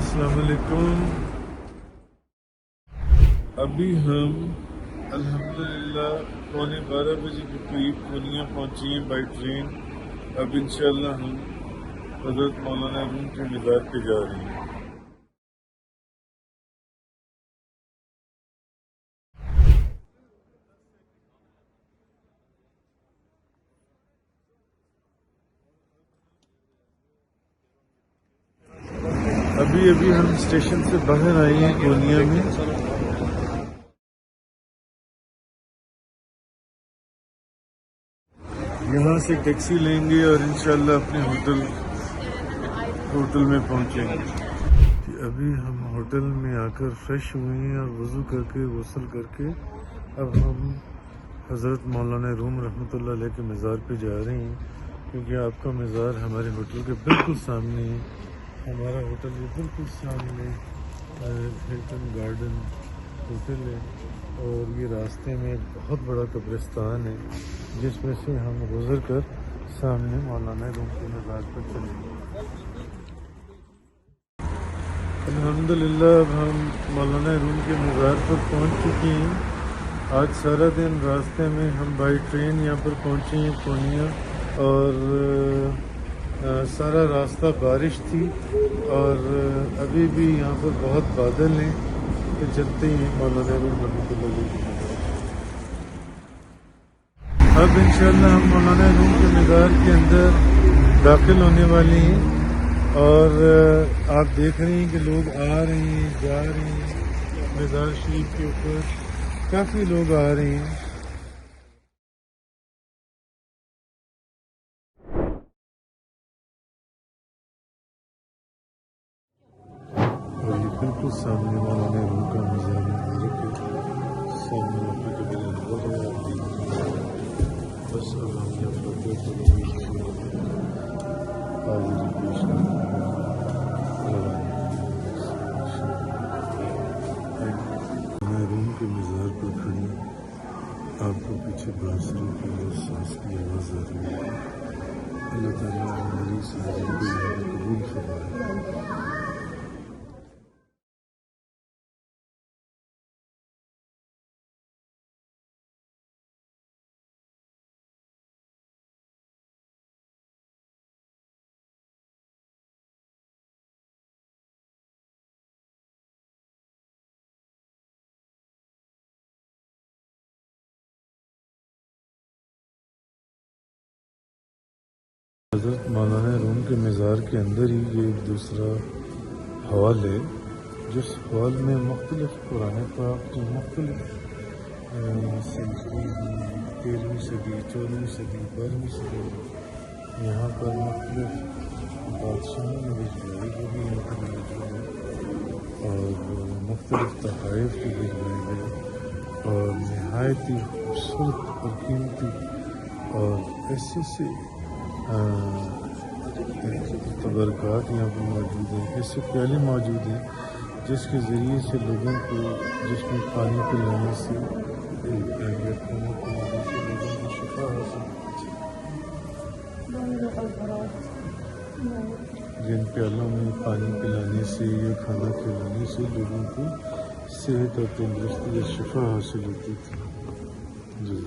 السلام علیکم. ابھی ہم الحمدللہ 11:15 بجے کے قریب پورنیہ پہنچے ہیں بائی ٹرین. اب انشاءاللہ ہم حضرت مولانا روم کے مزار پہ جا رہے ہیں. ابھی ہم اسٹیشن سے باہر آئے ہیں پورنیہ میں. یہاں سے ٹیکسی لیں گے اور انشاءاللہ اپنے ہوٹل میں پہنچیں گے. ابھی ہم ہوٹل میں آ کر فریش ہوئے ہیں اور وضو کر کے غسل کر کے اب ہم حضرت مولانا روم رحمۃ اللہ علیہ کے مزار پہ جا رہے ہیں، کیونکہ آپ کا مزار ہمارے ہوٹل کے بالکل سامنے ہے. ہمارا ہوٹل کے بالکل سامنے ہلٹن گارڈن ہوٹل ہے اور یہ راستے میں بہت بڑا قبرستان ہے جس میں سے ہم گزر کر سامنے مولانا روم کے مزار پر چلیں گے. الحمدللہ اب ہم مولانا روم کے مزار پر پہنچ چکے ہیں. آج سارا دن راستے میں ہم بائی ٹرین یہاں پر پہنچے ہیں پورنیہ، اور سارا راستہ بارش تھی اور ابھی بھی یہاں پر بہت بادل ہیں کہ چلتے ہیں مولانا روم رحمۃ اللہ علیہ کے مزار. اب انشاءاللہ ہم مولانا روم کے مزار کے اندر داخل ہونے والے ہیں اور آپ دیکھ رہے ہیں کہ لوگ آ رہے ہیں جا رہے ہیں. مزار شریف کے اوپر کافی لوگ آ رہے ہیں. اور یہ بالکل سامنے مولانا روم کا مزار ہے کہ سامنے وہاں کے میرے اندر ہے. آپ دیکھ رہے ہیں بس اب ہم یہاں پر حاضری پیش کرتے ہیں. روم کے مزار پر کھڑی آپ کو پیچھے بانسری کی سانس کی آواز آ رہی ہے. اللہ تعالیٰ ہماری اس حاضری کو یہاں قبول فرمائے. حضرت مولانا روم کے مزار کے اندر ہی یہ ایک دوسرا ہال ہے جس ہال میں مختلف قرآن پاک کی مختلف سلسلے ہیں. 13ویں صدی 14ویں صدی 12ویں صدی یہاں پر مختلف بادشاہوں نے بھجوائے جو بھی یہاں پر موجود ہیں اور مختلف تحائف بھی بھجوائے گئے اور نہایت ہی خوبصورت اور قیمتی اور ایسے تبرکات یہاں پر موجود ہیں، ایسے پیالے موجود ہیں جس کے ذریعے سے لوگوں کو جس میں پانی پلانے سے یا کھانا پلانے سے لوگوں کو شفا حاصل جن پیالوں میں پانی پلانے سے یا کھانا کھلانے سے لوگوں کو صحت اور تندرستی اور شفا حاصل ہوتی تھی. جی